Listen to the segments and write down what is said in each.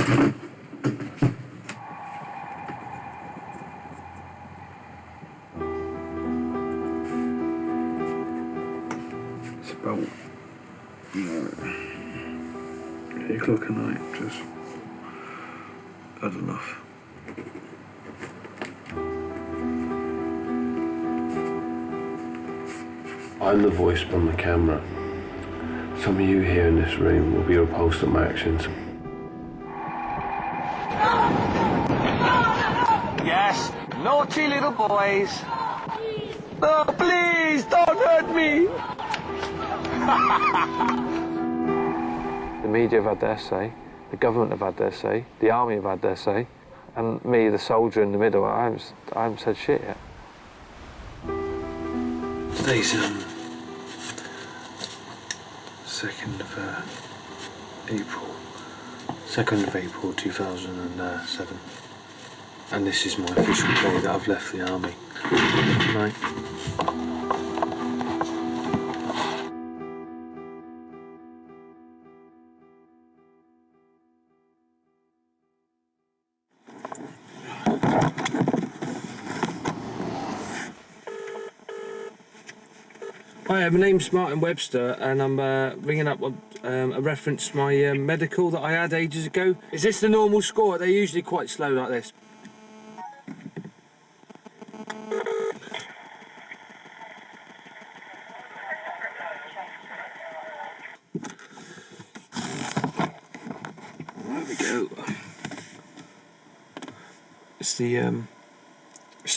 It's about 8 o'clock at night, just had enough. I'm the voice on the camera. Some of you here in this room will be repulsed at my actions. Yes, naughty little boys. Oh, please, don't hurt me. The media have had their say, the government have had their say, the army have had their say, and me, the soldier in the middle, I haven't said shit yet. Today's 2nd of April. 2nd of April 2007. And this is my official day that I've left the army. Good night. Hi, my name's Martin Webster, and I'm ringing up a reference to my medical that I had ages ago. Is this the normal score? They're usually quite slow like this. There we go. It's the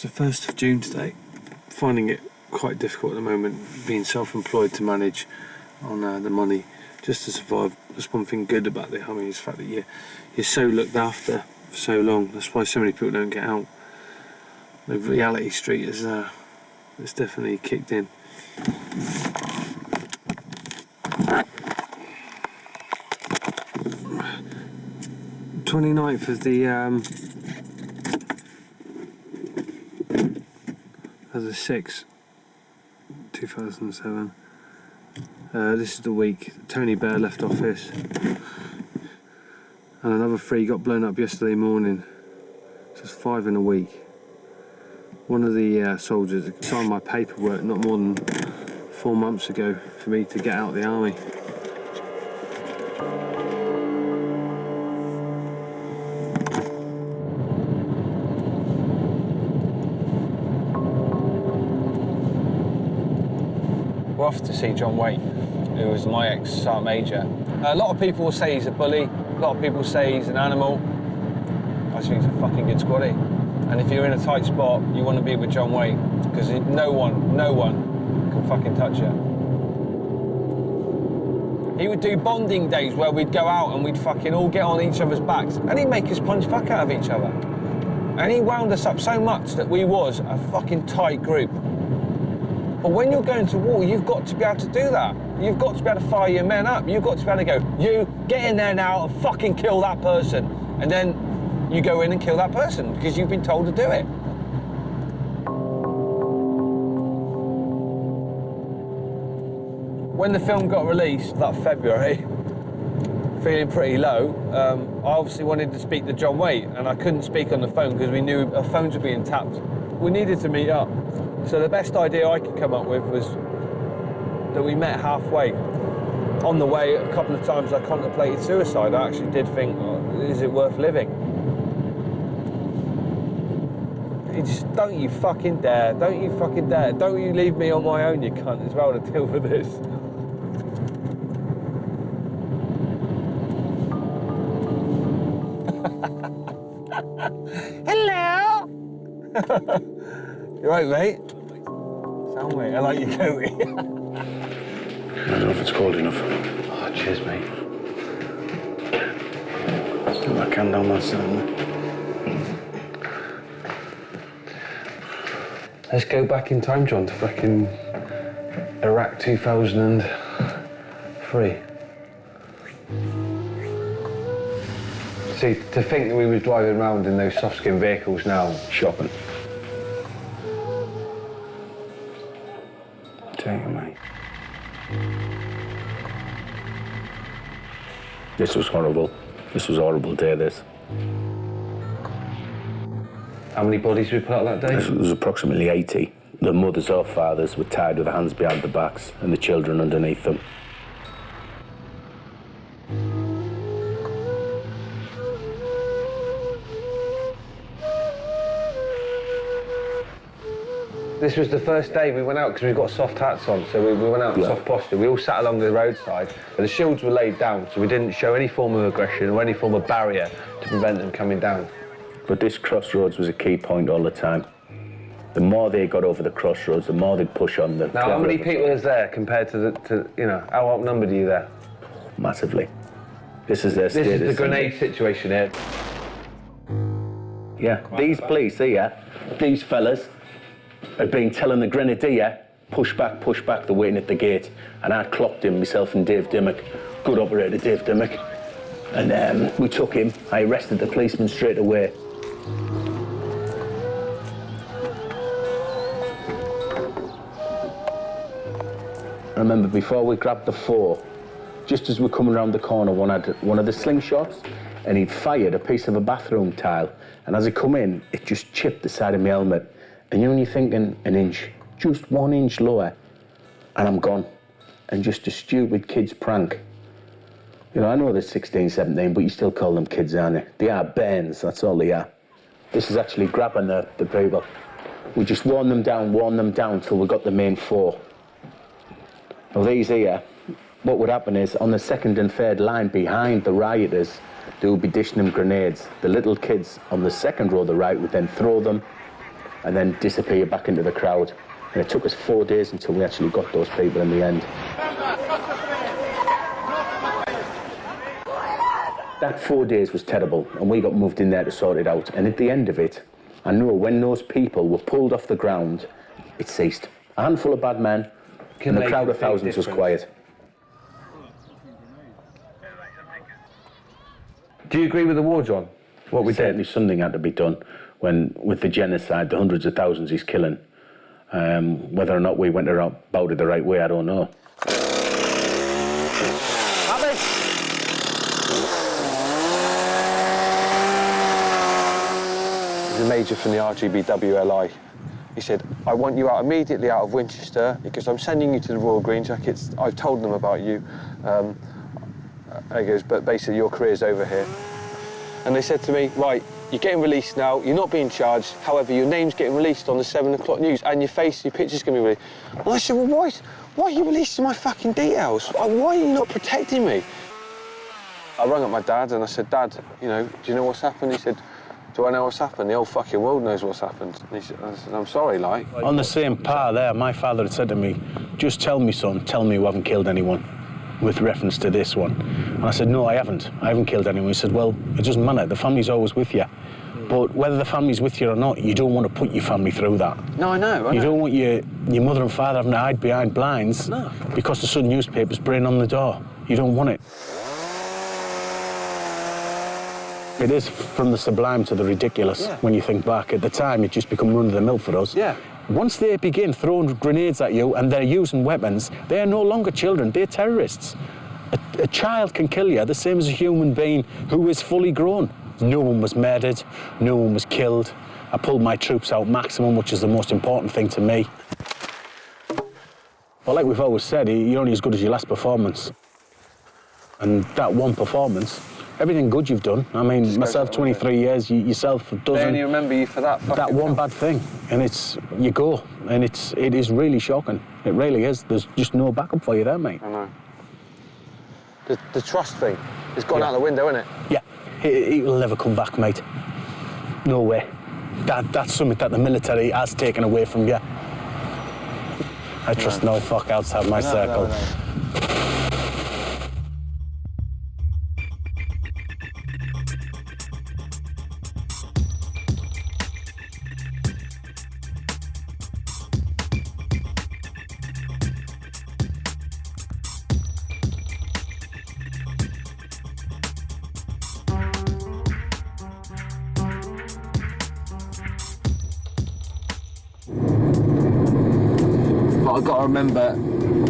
1st of June today. Finding it quite difficult at the moment, being self-employed to manage on the money just to survive. That's one thing good about the army, is the fact that you're so looked after for so long. That's why so many people don't get out. The reality street is it's definitely kicked in. The 29th of the 6th. 2007. This is the week Tony Bear left office, and another 3 got blown up yesterday morning. So it's 5 in a week. One of the soldiers signed my paperwork not more than 4 months ago for me to get out of the army. We're off to see John Waite, who was my ex-sergeant major. A lot of people will say he's a bully, a lot of people say he's an animal. I just think he's a fucking good squaddy. And if you're in a tight spot, you want to be with John Waite, because no one can fucking touch you. He would do bonding days where we'd go out and we'd fucking all get on each other's backs, and he'd make us punch fuck out of each other. And he wound us up so much that we was a fucking tight group. But when you're going to war, you've got to be able to do that. You've got to be able to fire your men up. You've got to be able to go, you, get in there now and fucking kill that person. And then you go in and kill that person because you've been told to do it. When the film got released that February, feeling pretty low, I obviously wanted to speak to John Waite, and I couldn't speak on the phone because we knew our phones were being tapped. We needed to meet up. So the best idea I could come up with was that we met halfway. On the way, a couple of times I contemplated suicide. I actually did think, oh, is it worth living? He just, don't you fucking dare, don't you fucking dare. Don't you leave me on my own, you cunt, as well, to deal with this. Hello! You right, mate? Sound mate, I like your coat. I don't know if it's cold enough. Oh, cheers, mate. Still that can down that side. Let's go back in time, John, to fucking Iraq 2003. See, to think that we were driving around in those soft-skin vehicles now, shopping. Take it, mate. This was horrible. This was a horrible day, this. How many bodies did we put out that day? It was approximately 80. The mothers or fathers were tied with their hands behind their backs and the children underneath them. This was the first day we went out because we got soft hats on, so we went out in soft posture. We all sat along the roadside. The shields were laid down, so we didn't show any form of aggression or any form of barrier to prevent them coming down. But this crossroads was a key point all the time. The more they got over the crossroads, the more they'd push on the... Now, how many people is there compared to you know, how outnumbered are you there? Massively. This is their status. This is the grenade situation here. Yeah, these police here, these fellas, had been telling the grenadier, push back, they're waiting at the gate. And I clocked him, myself and Dave Dimmock, good operator Dave Dimmock. And we took him, I arrested the policeman straight away. I remember before we grabbed the four, just as we're coming around the corner, one had one of the slingshots, and he'd fired a piece of a bathroom tile. And as he come in, it just chipped the side of my helmet. And you know when you're thinking an inch, just 1 inch lower, and I'm gone. And just a stupid kid's prank. You know, I know they're 16, 17, but you still call them kids, aren't you? They are bairns, that's all they are. This is actually grabbing the people. We just worn them down till we got the main four. Now these here, what would happen is on the second and third line behind the rioters, they would be dishing them grenades. The little kids on the second row of the right would then throw them and then disappear back into the crowd. And it took us 4 days until we actually got those people in the end. That 4 days was terrible, and we got moved in there to sort it out. And at the end of it, I know when those people were pulled off the ground, it ceased. A handful of bad men, and the crowd of thousands was quiet. Do you agree with the war, John? What we did? Certainly something had to be done when, with the genocide, the hundreds of thousands he's killing. Whether or not we went about it the right way, I don't know. The major from the RGBWLI. He said, I want you out immediately out of Winchester because I'm sending you to the Royal Green Jackets. I've told them about you. He goes, but basically your career's over here. And they said to me, right, you're getting released now, you're not being charged, however, your name's getting released on the 7 o'clock news and your picture's going to be released. And I said, well, why are you releasing my fucking details? Why are you not protecting me? I rang up my dad and I said, Dad, you know, do you know what's happened? He said, do I know what's happened? The whole fucking world knows what's happened. And I said, I'm sorry, like. On the same par there, my father had said to me, just tell me, son, tell me you haven't killed anyone, with reference to this one. And I said, no, I haven't killed anyone. He said, well, it doesn't matter, the family's always with you. But whether the family's with you or not, you don't want to put your family through that. No, I know. You don't want your mother and father having to hide behind blinds because the Sun newspaper's spraying on the door. You don't want it. It is from the sublime to the ridiculous when you think back. At the time, it just become run-of-the-mill for us. Yeah. Once they begin throwing grenades at you and they're using weapons, they are no longer children, they're terrorists. A child can kill you the same as a human being who is fully grown. No one was murdered, no one was killed. I pulled my troops out maximum, which is the most important thing to me. But like we've always said, you're only as good as your last performance. And that one performance, everything good you've done. I mean, myself, 23 years, yourself, a dozen. They only remember you for that That one bad thing, and you go, and it is really shocking. It really is. There's just no backup for you there, mate. I know. The trust thing has gone out the window, isn't it? Yeah, it will never come back, mate. No way. That's something that the military has taken away from you. I trust no fuck outside my circle. No. But I've got to remember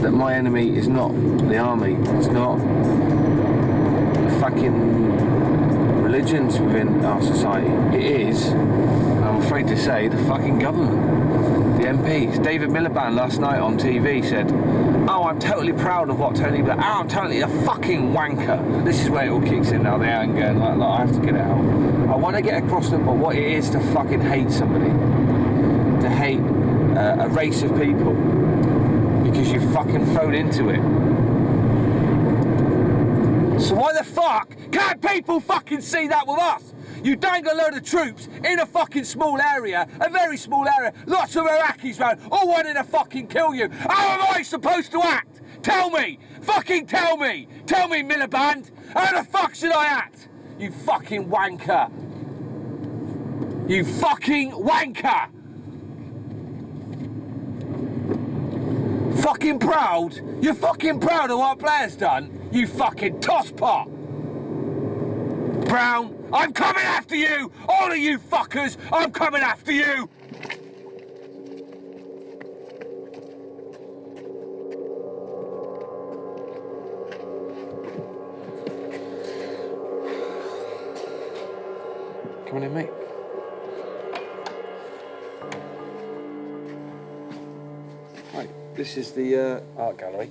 that my enemy is not the army. It's not the fucking religions within our society. It is, I'm afraid to say, the fucking government. The MPs. David Miliband last night on TV said, "Oh, I'm totally proud of what Tony Blair. Oh, I'm totally a fucking wanker." This is where it all kicks in now. The anger and like, I have to get it out. I want to get across them, but what it is to fucking hate somebody, to hate a race of people, because you're fucking thrown into it. So why the fuck can't people fucking see that with us? You dangle a load of troops in a fucking small area, a very small area, lots of Iraqis around, all wanting to fucking kill you. How am I supposed to act? Tell me! Fucking tell me! Tell me, Miliband! How the fuck should I act? You fucking wanker! You fucking wanker! Fucking proud? You're fucking proud of what Blair's done? You fucking tosspot! Brown, I'm coming after you! All of you fuckers, I'm coming after you! Come on in, mate. Right, this is the art gallery.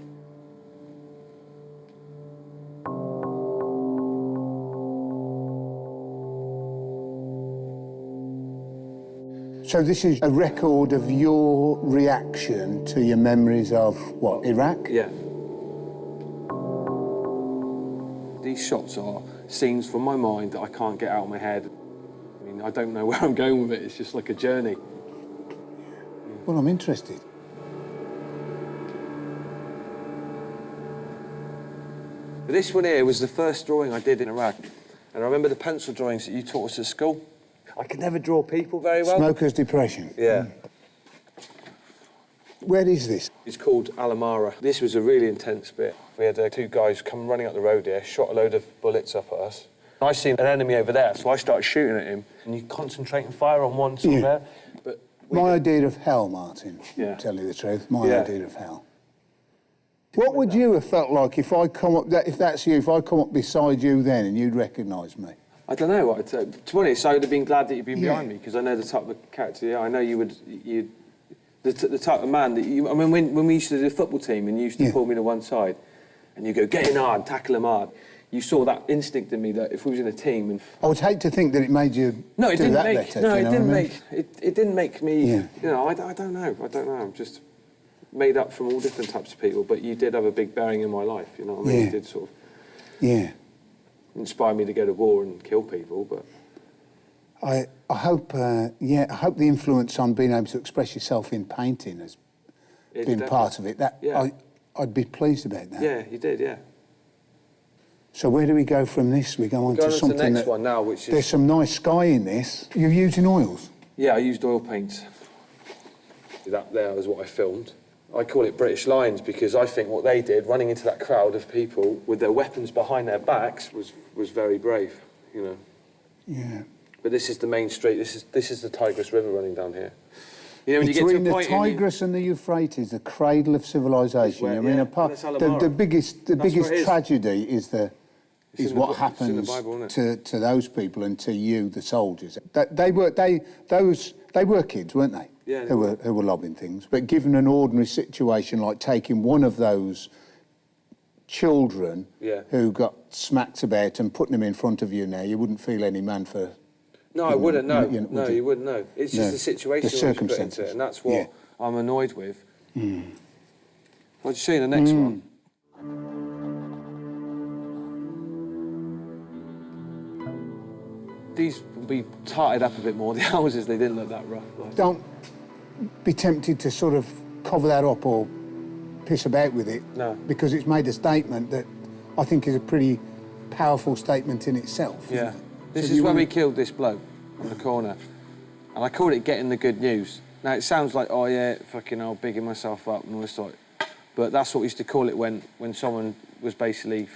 So this is a record of your reaction to your memories of, what, Iraq? Yeah. These shots are scenes from my mind that I can't get out of my head. I mean, I don't know where I'm going with it. It's just like a journey. Well, I'm interested. This one here was the first drawing I did in Iraq. And I remember the pencil drawings that you taught us at school. I could never draw people very well. Smoker's depression. Yeah. Where is this? It's called Amara. This was a really intense bit. We had two guys come running up the road here, shot a load of bullets up at us. I seen an enemy over there, so I started shooting at him. And you concentrate and fire on one sort of there. But my idea of hell, Martin, Yeah. tell you the truth, my Yeah. idea of hell. What would you have felt like if I come up, if that's you, if I come up beside you then and you'd recognise me? I don't know what I'd say. To be honest, I would have been glad that you'd been Yeah. behind me, because I know the type of character you are. I know you'd the type of man that you... I mean, when we used to do the football team and you used to Yeah. pull me to one side and you go, get in hard, tackle him hard, you saw that instinct in me that if we was in a team and... I would hate to think that it made you No, it do didn't that make... better. No, do you it know didn't what I mean? make... It didn't make me... Yeah. You know, I don't know. I'm just made up from all different types of people, but you did have a big bearing in my life, you know what I mean? Yeah. You did sort of Yeah. inspire me to go to war and kill people, but... I hope, I hope the influence on being able to express yourself in painting has It's been definitely- part of it. That Yeah. I'd be pleased about that. Yeah, you did, yeah. So where do we go from this? We go on Going to on to something the next that... one now, which is... There's some nice sky in this. You're using oils? Yeah, I used oil paints. That there was what I filmed. I call it British Lions because I think what they did, running into that crowd of people with their weapons behind their backs, was very brave, you know. Yeah. But this is the main street. This is the Tigris River running down here. You know, when Between you get to a the point Tigris and the Euphrates, the cradle of civilization. Where- I mean, yeah, apart, that's Amara. the biggest That's where it is. tragedy is in the what Bi- it's in the happens Bible, isn't to those people and to you, the soldiers. They were kids, weren't they? Yeah, they who were lobbing things. But given an ordinary situation like taking one of those children Yeah. who got smacked about and putting them in front of you now, you wouldn't feel any man for. No, I wouldn't know. you know, No, would you? you wouldn't know. It's No, just the situation the which you put into circumstances. it, and that's what Yeah. I'm annoyed with. What do you see in the next one? These will be tarted up a bit more. The houses, they didn't look that rough. Like. Don't be tempted to sort of cover that up or piss about with it. No. Because it's made a statement that I think is a pretty powerful statement in itself. isn't Yeah. it? This So is you when wanna- we killed this bloke on the corner. And I called it getting the good news. Now, it sounds like, oh, yeah, fucking hell, bigging myself up and all this like. But that's what we used to call it when someone was basically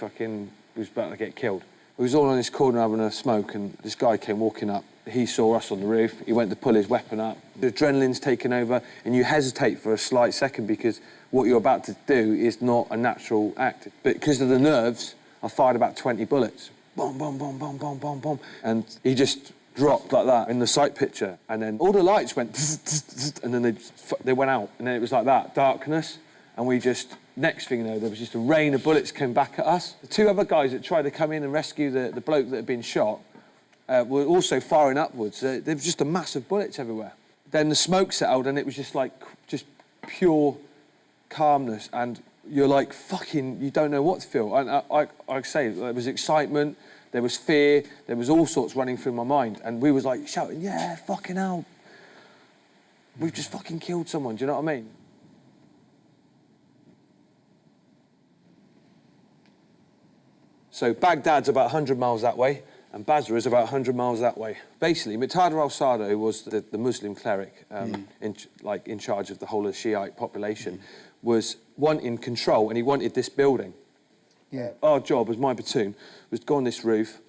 was about to get killed. We was all on this corner having a smoke and this guy came walking up. He saw us on the roof. He went to pull his weapon up. The adrenaline's taken over and you hesitate for a slight second because what you're about to do is not a natural act. But because of the nerves, I fired about 20 bullets. boom, boom, boom, boom, boom, boom, boom. And he just dropped like that in the sight picture. And then all the lights went, and then they went out. And then it was like that, darkness. And we just, next thing you know, there was just a rain of bullets came back at us. The two other guys that tried to come in and rescue the bloke that had been shot were also firing upwards. There was just a mass of bullets everywhere. Then the smoke settled and it was just like, just pure calmness. And you're like, fucking, you don't know what to feel. And I say, there was excitement, there was fear, there was all sorts running through my mind. And we was like shouting, yeah, fucking hell. We've just fucking killed someone, do you know what I mean? So Baghdad's about 100 miles that way, and Basra is about 100 miles that way. Basically, Muqtada al-Sadr was the Muslim cleric in charge of the whole of the Shiite population, was wanting control, and he wanted this building. Yeah. Our job as my platoon was to go on this roof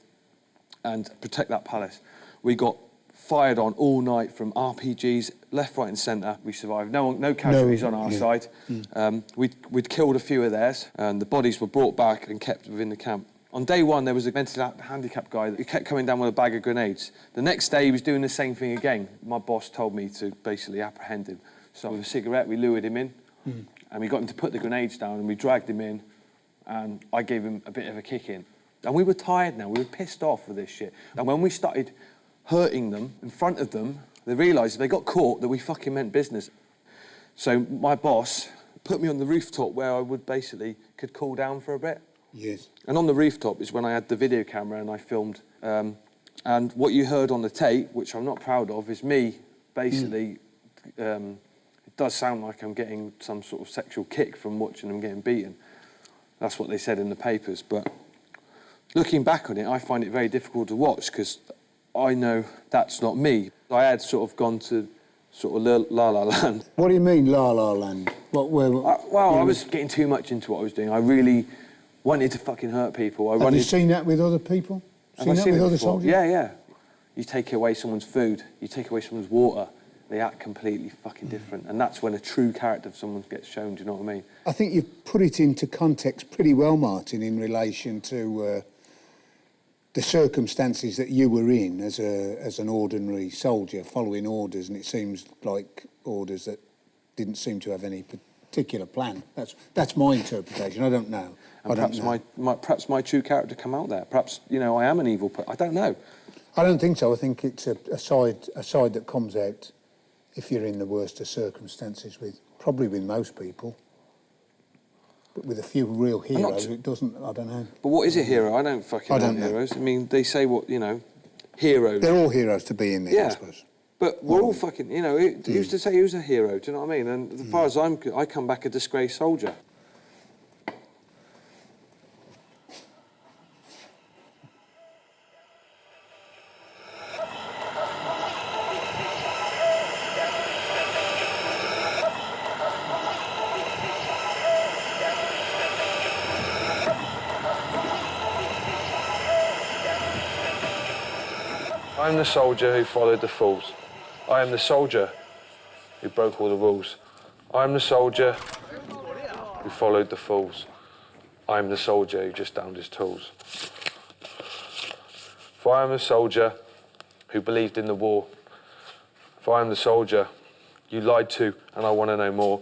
and protect that palace. We got fired on all night from RPGs, left, right and centre. We survived. No casualties on our side. We'd killed a few of theirs, and the bodies were brought back and kept within the camp. On day one, there was a mentally handicapped guy that kept coming down with a bag of grenades. The next day, he was doing the same thing again. My boss told me to basically apprehend him. So with a cigarette, we lured him in, and we got him to put the grenades down, and we dragged him in, and I gave him a bit of a kick in. And we were tired now. We were pissed off with this shit. And when we started hurting them in front of them, they realised if they got caught that we fucking meant business. So my boss put me on the rooftop where I could cool down for a bit. Yes. And on the rooftop is when I had the video camera and I filmed. And what you heard on the tape, which I'm not proud of, is me basically, it does sound like I'm getting some sort of sexual kick from watching them getting beaten. That's what they said in the papers. But looking back on it, I find it very difficult to watch because I know that's not me. I had sort of gone to sort of La La Land. What do you mean, La La Land? I was getting too much into what I was doing. I really wanted to fucking hurt people. Have you seen that with other people? Seen that with other soldiers? Yeah, yeah. You take away someone's food, you take away someone's water, they act completely fucking different. And that's when a true character of someone gets shown, do you know what I mean? I think you've put it into context pretty well, Martin, in relation to the circumstances that you were in as an ordinary soldier, following orders, and it seems like orders that didn't seem to have any particular plan. That's my interpretation. I don't know. And perhaps my true character come out there. Perhaps, you know, I am an evil person. I don't know. I don't think so. I think it's a side that comes out if you're in the worst of circumstances, probably with most people. But with a few real heroes, it doesn't, I don't know. But what is a hero? I don't fucking know heroes. I mean, they say what, you know, heroes. They're all heroes to be in there, I suppose. But we're all fucking, you know, who's to say who's a hero, do you know what I mean? And as far as I come back a disgraced soldier. I am the soldier who followed the fools. I am the soldier who broke all the rules. I am the soldier who followed the fools. I am the soldier who just downed his tools. For I am the soldier who believed in the war. For I am the soldier you lied to, and I want to know more.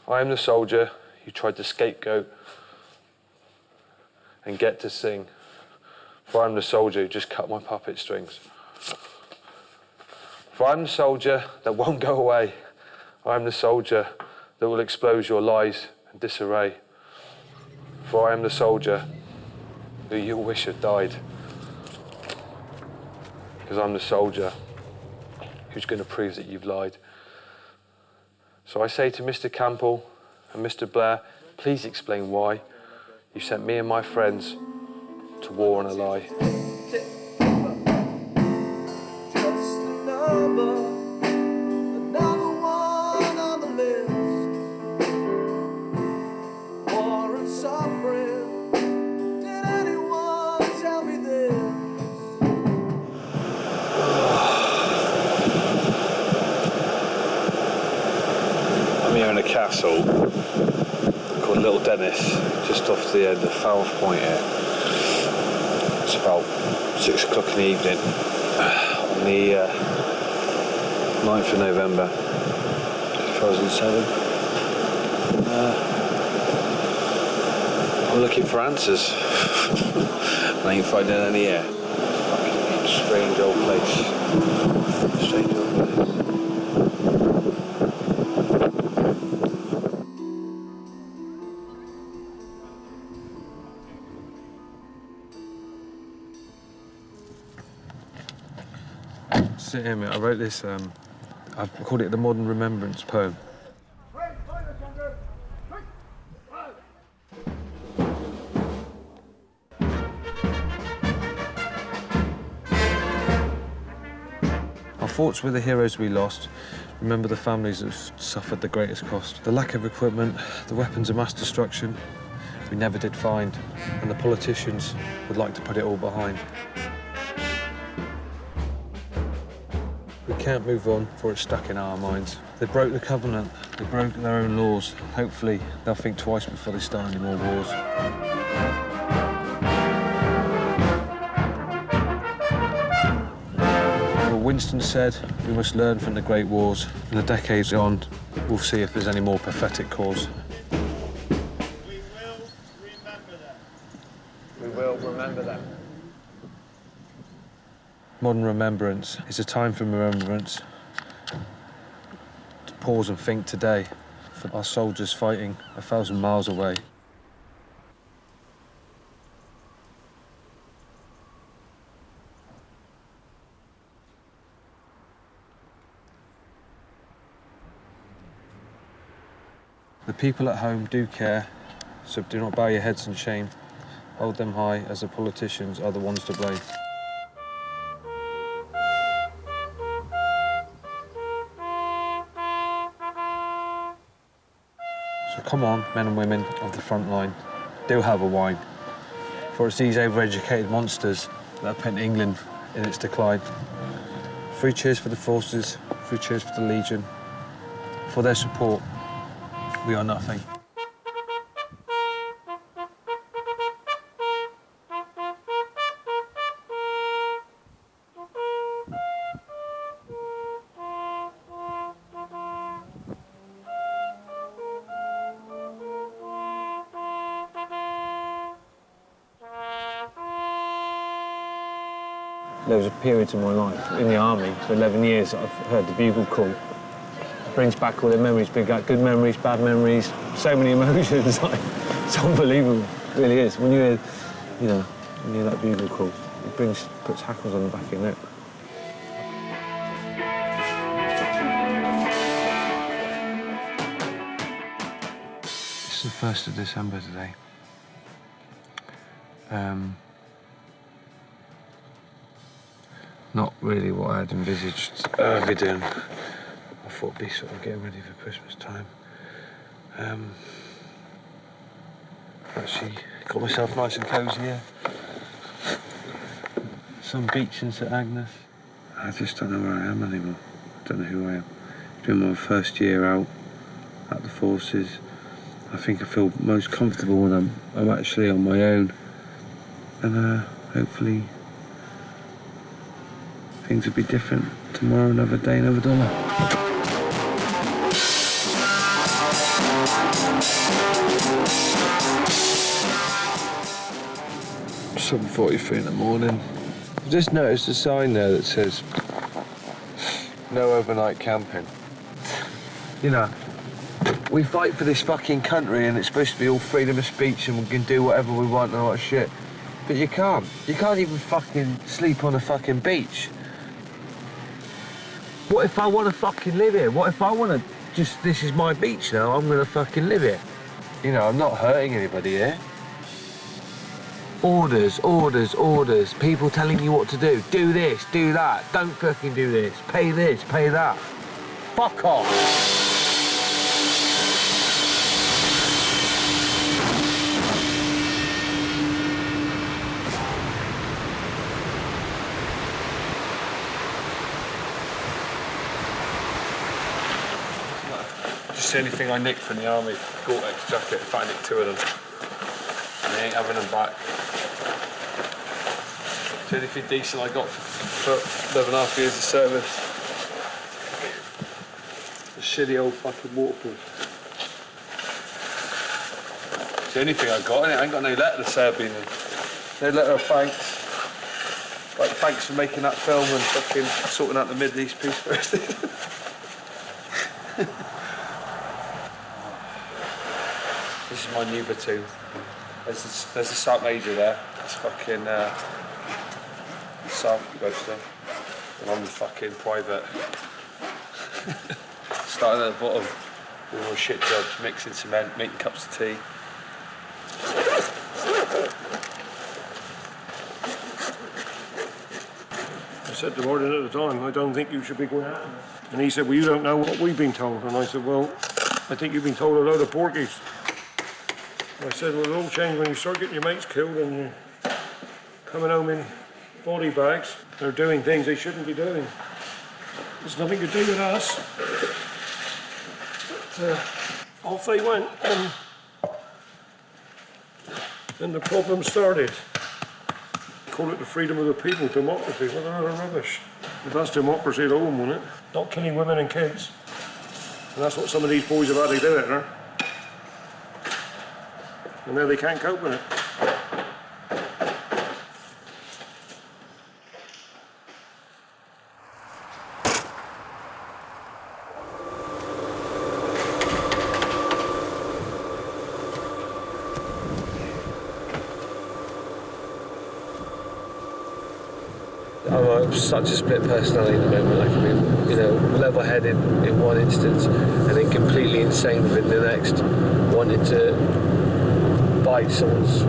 I am the soldier who tried to scapegoat and get to sing. For I'm the soldier who just cut my puppet strings. For I'm the soldier that won't go away. I'm the soldier that will expose your lies and disarray. For I am the soldier who you'll wish had died. Because I'm the soldier who's going to prove that you've lied. So I say to Mr. Campbell and Mr. Blair, please explain why you sent me and my friends to war on a lie. Just a number, another one on the list. War and suffering, did anyone tell me this? I'm here in a castle called Little Dennis, just off the end of Falmouth Point here. about 6 o'clock in the evening on the 9th of November 2007. I'm looking for answers. I ain't finding any here. Fucking strange old place. Strange old place. Sit here, mate. I wrote this, I've called it the Modern Remembrance poem. Our thoughts with the heroes we lost. Remember the families that suffered the greatest cost. The lack of equipment, the weapons of mass destruction we never did find, and the politicians would like to put it all behind. We can't move on, for it's stuck in our minds. They broke the covenant, they broke their own laws. Hopefully, they'll think twice before they start any more wars. Well, Winston said, we must learn from the great wars. In the decades on, we'll see if there's any more pathetic cause. We will remember them. We will remember them. Modern remembrance is a time for remembrance. To pause and think today for our soldiers fighting 1,000 miles away. The people at home do care, so do not bow your heads in shame. Hold them high, as the politicians are the ones to blame. So come on, men and women of the front line, do have a wine. For it's these overeducated monsters that have put England in its decline. 3 cheers for the forces, 3 cheers for the Legion. For their support, we are nothing. There was a period in my life in the army for 11 years that I've heard the bugle call. It brings back all the memories, good memories, bad memories, so many emotions. Like, it's unbelievable, it really is. When you hear, when you hear that bugle call, it puts hackles on the back of your neck. It's the 1st of December today. Not really what I had envisaged I'd be doing. I thought it'd be sort of getting ready for Christmas time. Actually got myself nice and cosy here. Some beach in St Agnes. I just don't know where I am anymore. I don't know who I am. It's been my first year out at the forces. I think I feel most comfortable when I'm actually on my own. And hopefully things will be different tomorrow, another day, another dollar. 7:43 in the morning. I've just noticed a sign there that says no overnight camping. We fight for this fucking country and it's supposed to be all freedom of speech and we can do whatever we want and all that shit. But you can't. You can't even fucking sleep on a fucking beach. What if I want to fucking live here? What if I want to this is my beach now, I'm going to fucking live here? I'm not hurting anybody here. Orders, orders, orders. People telling you what to do. Do this, do that. Don't fucking do this. Pay this, pay that. Fuck off. Just the only thing I nicked from the army, Gore-Tex jacket. In fact, I nicked 2 of them. And they ain't having them back. It's the only thing decent I got for 11.5 years of service. A shitty old fucking waterproof. It's the only thing I got, innit? I ain't got no letter to Serbian. No letter of thanks. Like, thanks for making that film and fucking sorting out the Middle East peace process. This is my new platoon. There's the Sergeant Major there. That's fucking Sergeant Webster. And I'm the fucking private. Starting at the bottom, doing all shit jobs, mixing cement, making cups of tea. I said to Martin at the time, I don't think you should be going out. And he said, well, you don't know what we've been told. And I said, well, I think you've been told a load of porkies. And I said, well, it'll all change when you start getting your mates killed and you're coming home in body bags. They're doing things they shouldn't be doing. There's nothing to do with us. But off they went, and then the problem started. Call it the freedom of the people, democracy. What a load of rubbish. If that's democracy at home, wouldn't it? Not killing women and kids. And that's what some of these boys have had to do it, huh? And now they can't cope with it. I'm such a split personality at the moment. I can be, level-headed in one instance and then completely insane within the next, wanting to bite someone's,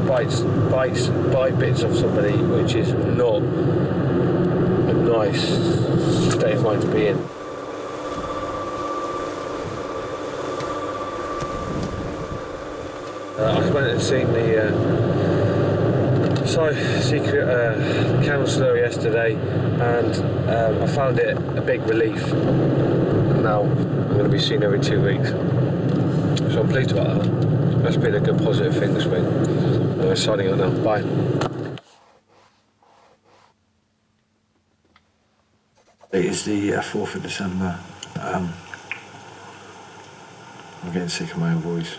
bite bits off somebody, which is not a nice state of mind to be in. I went and seen the secret counsellor yesterday, and I found it a big relief. Now I'm going to be seen every 2 weeks, so I'm pleased about that. That's been a good positive thing this week. I'm signing out now. Bye. It is the 4th of December. I'm getting sick of my own voice.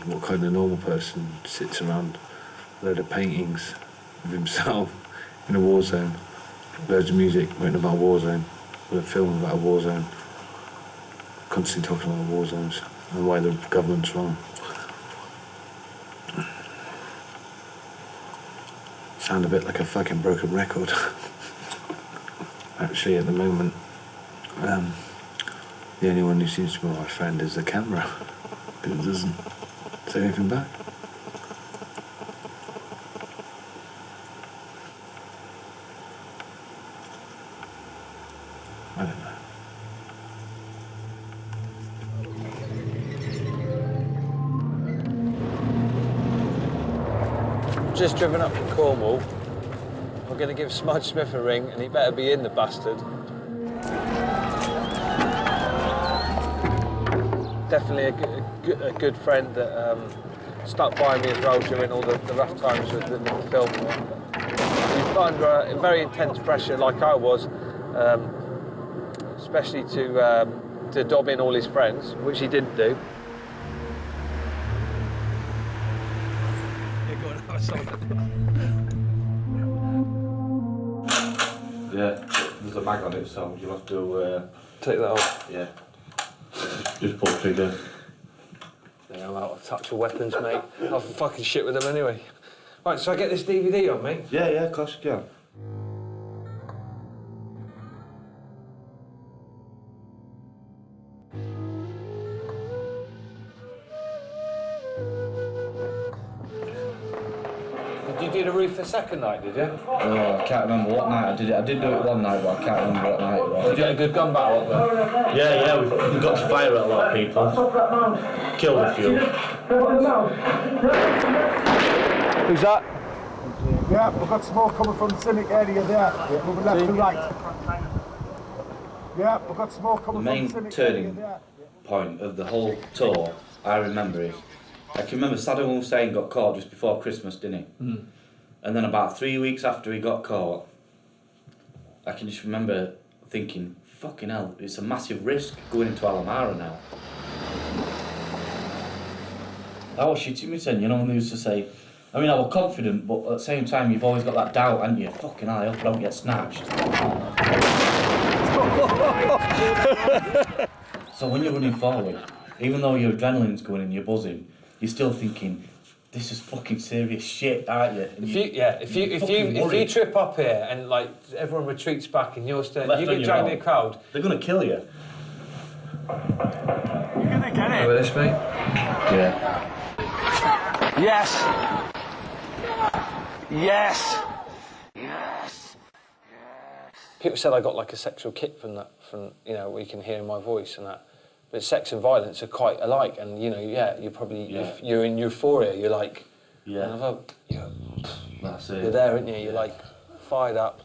What kind of normal person sits around a load of paintings of himself in a war zone, loads of music written about a war zone, with a film about a war zone, constantly talking about war zones and why the government's wrong. Sound a bit like a fucking broken record. Actually, at the moment, the only one who seems to be my friend is the camera, because it doesn't say anything back. I don't know. Just driven up from Cornwall. We're going to give Smudge Smith a ring, and he better be in, the bastard. Definitely a good friend that stuck by me as well during all the rough times with the film. He's put under very intense pressure, like I was, especially to dob in all his friends, which he didn't do. Yeah, there's a mag on it, so you'll have to Take that off. yeah. Just pull the trigger. Yeah, I'm out of touch with weapons, mate. I'll fucking shit with them anyway. Right, so I get this DVD on me. Yeah, of course you can. Did you do the roof the second night, did you? Oh, I can't remember what night I did it. I did do it one night, but I can't remember what night it was. Did you get a good gun battle up there? Yeah, we got to fire at a lot of people. Killed a few. Who's that? Yeah, we've got smoke coming from the Civic area there, moving left to right. Yeah, we've got smoke coming The from main the Civic turning area there. point of the whole tour, I remember is, I can remember Saddam Hussein got caught just before Christmas, didn't he? And then about 3 weeks after he got caught, I can just remember thinking, fucking hell, it's a massive risk going into Amara now. I was shitting myself, you know, when they used to say, I mean, I was confident, but at the same time, you've always got that doubt, haven't you? Fucking hell, I hope I don't get snatched. So when you're running forward, even though your adrenaline's going and you're buzzing, you're still thinking, this is fucking serious shit, aren't you? And If you trip up here and like everyone retreats back and you're still, you get dragged in a crowd, they're gonna kill you. You're gonna get it. Over this, mate. Yeah. Yes. Yes. Yes. People said I got like a sexual kick from that, from, you know, what you can hear in my voice and that. But sex and violence are quite alike, and you know, you're probably, if you're in euphoria, you're like, That's it. You're there, aren't you? You're like fired up.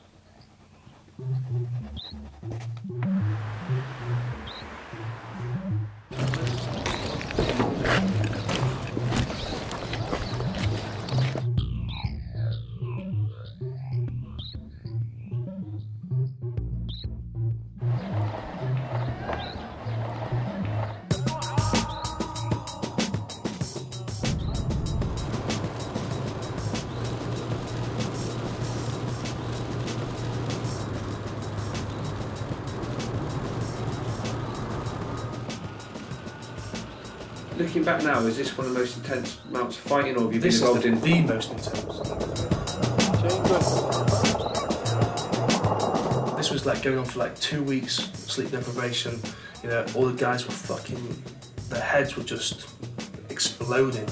Looking back now, is this one of the most intense amounts of fighting, or have you been involved in the most intense? This was like going on for like 2 weeks, sleep deprivation. You know, all the guys were fucking, their heads were just exploding.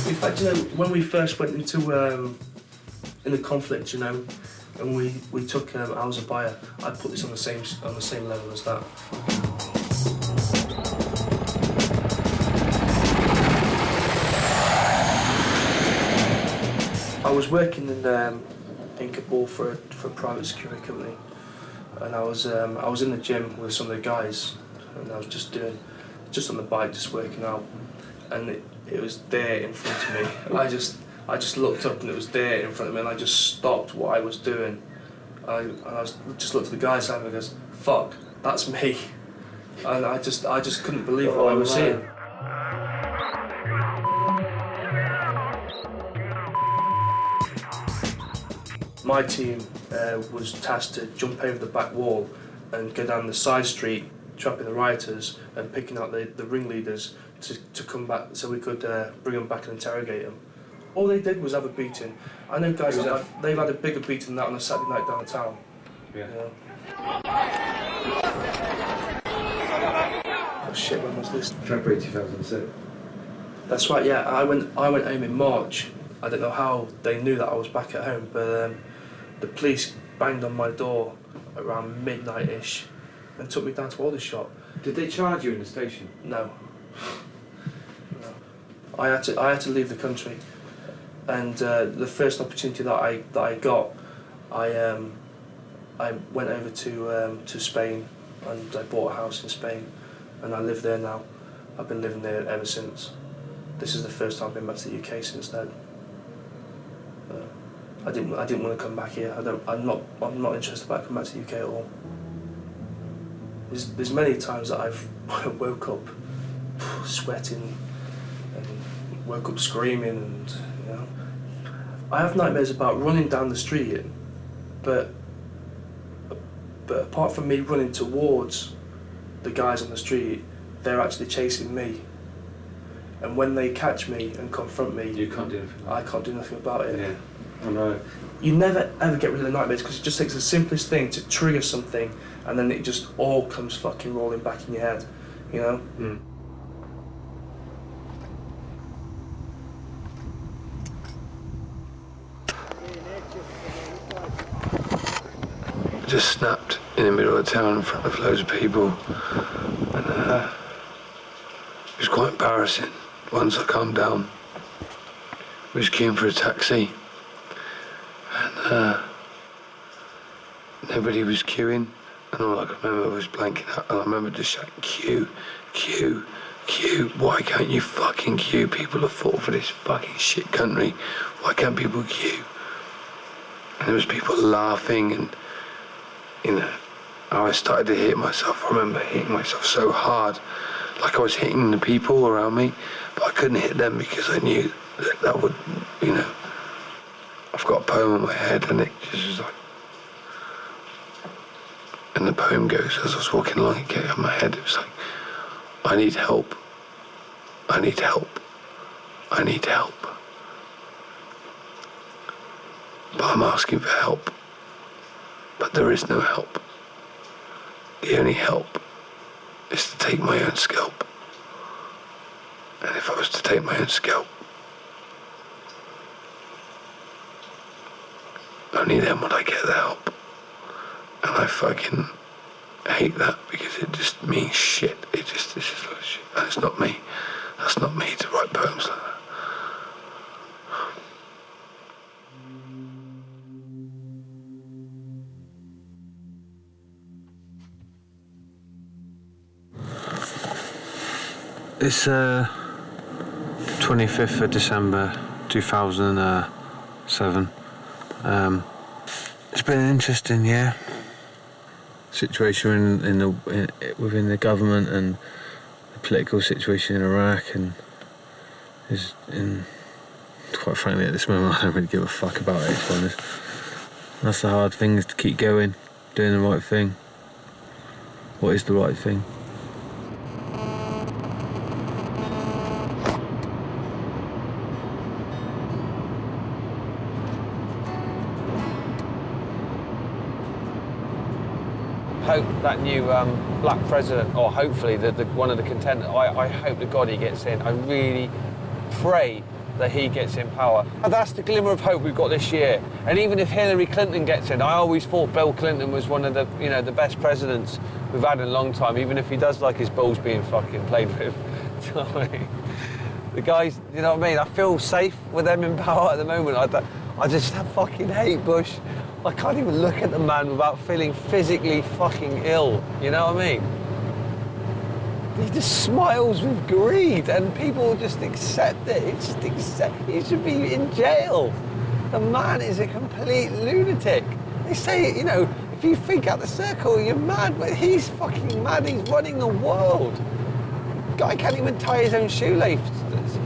In fact, you know, when we first went into in the conflict, you know, and we took I was a buyer. I put this on the same level as that. I was working in Kabul for a private security company, and I was in the gym with some of the guys, and I was just on the bike, just working out, and it was there in front of me. I just looked up and it was there in front of me, and I just stopped what I was doing. I just looked at the guy side and I goes, fuck, that's me. And I just couldn't believe what I was seeing. My team was tasked to jump over the back wall and go down the side street, trapping the rioters and picking out the ringleaders to come back so we could bring them back and interrogate them. All they did was have a beating. I know guys they've had a bigger beating than that on a Saturday night down the town. Yeah. Oh shit, when was this? February 2006. That's right, yeah. I went home in March. I don't know how they knew that I was back at home, but the police banged on my door around midnight-ish and took me down to Aldershot. Did they charge you in the station? No. No. I had to leave the country. And the first opportunity that I got, I went over to Spain, and I bought a house in Spain, and I live there now. I've been living there ever since. This is the first time I've been back to the UK since then. I didn't want to come back here. I'm not interested about coming back to the UK at all. There's many times that I've woke up sweating and woke up screaming, and you know, I have nightmares about running down the street, but apart from me running towards the guys on the street, they're actually chasing me. And when they catch me and confront me, you can't do anything. I can't do nothing about it. Yeah, I know. You never ever get rid of the nightmares because it just takes the simplest thing to trigger something, and then it just all comes fucking rolling back in your head, you know? Mm. I just snapped in the middle of town in front of loads of people, and it was quite embarrassing. Once I calmed down, we was queuing for a taxi, and everybody was queuing, And all I could remember was blanking out, and I remember just shouting, Q, Q, Q, why can't you fucking Q? People have fought for this fucking shit country. Why can't people Q? And there was people laughing, and, you know, I started to hit myself. I remember hitting myself so hard, like I was hitting the people around me, but I couldn't hit them because I knew that would, you know, I've got a poem in my head, and it just was like, and the poem goes, as I was walking along, it came in my head, it was like, I need help, I need help, I need help. But I'm asking for help, but there is no help. The only help is to take my own scalp. And if I was to take my own scalp, only then would I get the help. And I fucking hate that because it just means shit. It just, this is like shit. And it's not me. That's not me to write poems like that. It's 25th of December 2007. It's been an interesting year. Situation within the government and the political situation in Iraq, and quite frankly at this moment I don't really give a fuck about it, to be honest. That's the hard thing, is to keep going, doing the right thing. What is the right thing? Hope that new black president, or hopefully one of the contenders, I hope to God he gets in. I really pray that he gets in power. And that's the glimmer of hope we've got this year. And even if Hillary Clinton gets in, I always thought Bill Clinton was one of the, you know, the best presidents we've had in a long time, even if he does like his balls being fucking played with. Do you know what I mean? The guys, you know what I mean? I feel safe with them in power at the moment. I just fucking hate Bush. I can't even look at the man without feeling physically fucking ill, you know what I mean? He just smiles with greed and people just accept it. He should be in jail. The man is a complete lunatic. They say, you know, if you think out the circle, you're mad, but he's fucking mad. He's running the world. Guy can't even tie his own shoelace.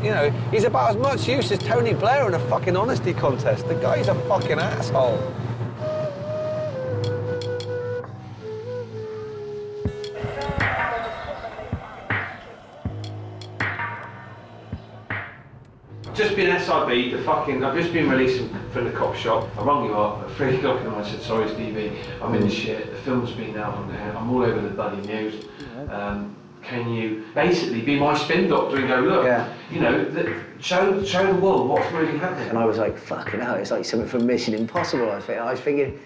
You know, he's about as much use as Tony Blair in a fucking honesty contest. The guy's a fucking asshole. Just been SIB, I've just been released from the cop shop. I rang you up at 3 o'clock and I said, sorry Stevie, I'm in the shit, the film's been out on there, I'm all over the bloody news. Can you basically be my spin doctor and go, look, you know, show the world what's really happening? And I was like, fucking hell, it's like something from Mission Impossible. I was thinking,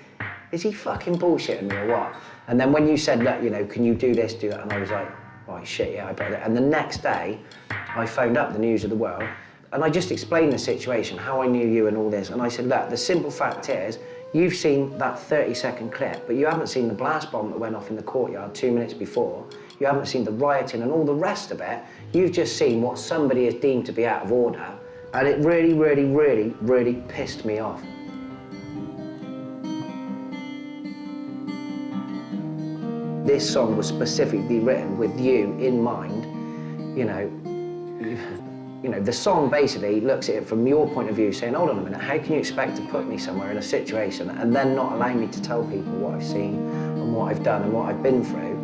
is he fucking bullshitting me or what? And then when you said that, you know, can you do this, do that? And I was like, right, shit, yeah, I better. And the next day, I phoned up the News of the World, and I just explained the situation, how I knew you and all this. And I said, look, the simple fact is, you've seen that 30-second clip, but you haven't seen the blast bomb that went off in the courtyard 2 minutes before. You haven't seen the rioting and all the rest of it. You've just seen what somebody has deemed to be out of order. And it really, really, really, really pissed me off. This song was specifically written with you in mind, you know. You know, the song basically looks at it from your point of view, saying, hold on a minute, how can you expect to put me somewhere in a situation and then not allow me to tell people what I've seen and what I've done and what I've been through?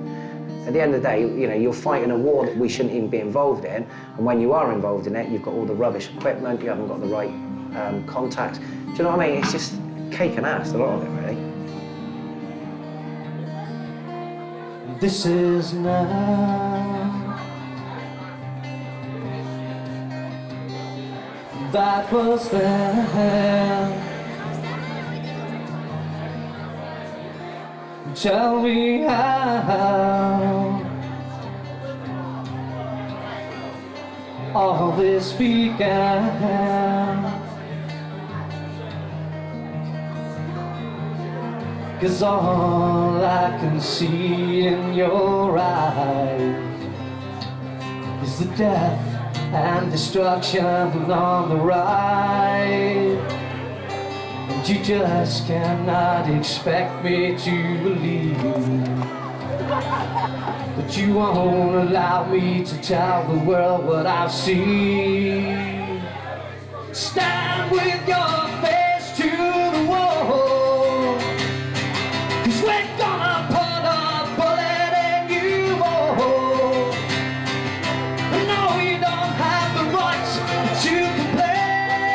At the end of the day, you know, you're fighting a war that we shouldn't even be involved in, and when you are involved in it, you've got all the rubbish equipment, you haven't got the right contacts. Do you know what I mean? It's just cake and ass, a lot of it, really. This is now. That was then. Tell me how all this began. 'cause all I can see in your eyes is the death and destruction on the rise. And you just cannot expect me to believe that you won't allow me to tell the world what I've seen. Stand with your face to the wall, 'cause we're gonna put a bullet in you all. No, you don't have the right to complain,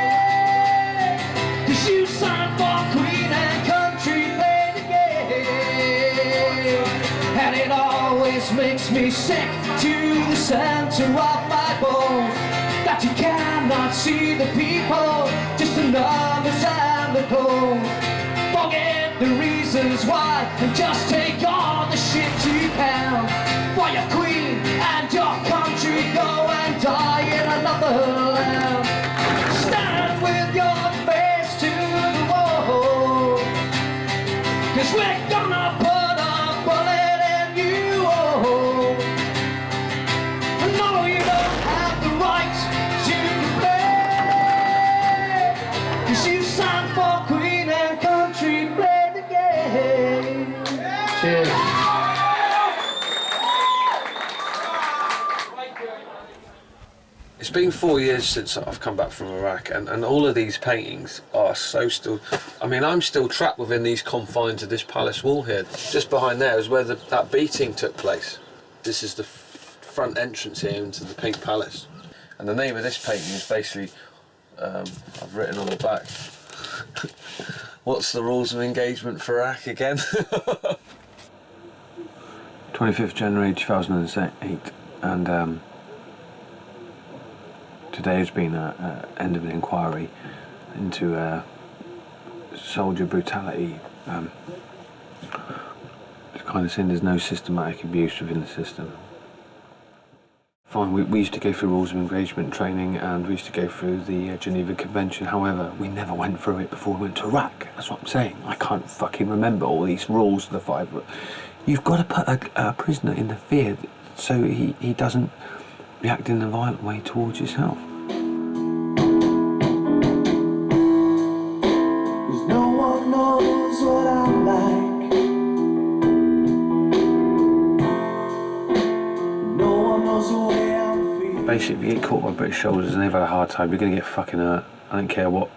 'cause you signed for Queen and country, play the game. And it always makes me sick to the center of my bones that you cannot see the people, just the numbers and the clothes. Forget the reasons why and just take all the shit you can. For your queen and your country, go and die in another land. Stand with your face to the wall, 'cause we're gonna put a bullet in you all. No, you don't have the right to complain, 'cause you signed for Queen and country, play the game. Cheers. It's been 4 years since I've come back from Iraq, and all of these paintings are so still. I mean, I'm still trapped within these confines of this palace wall here. Just behind there is where that beating took place. This is the front entrance here into the Pink Palace. And the name of this painting is basically, I've written on the back, what's the rules of engagement for Iraq again? 25th January 2008, and today has been an end of an inquiry into soldier brutality. It's kind of saying there's no systematic abuse within the system. Fine, we used to go through rules of engagement training, and we used to go through the Geneva Convention. However, we never went through it before we went to Iraq. That's what I'm saying. I can't fucking remember all these rules of the 5. You've got to put a prisoner in the fear so he doesn't react in a violent way towards yourself. 'Cause no one knows what I'm like. No one knows the way I'm feeling. Basically, if you get caught by British soldiers and they've had a hard time, you're going to get fucking hurt. I don't care what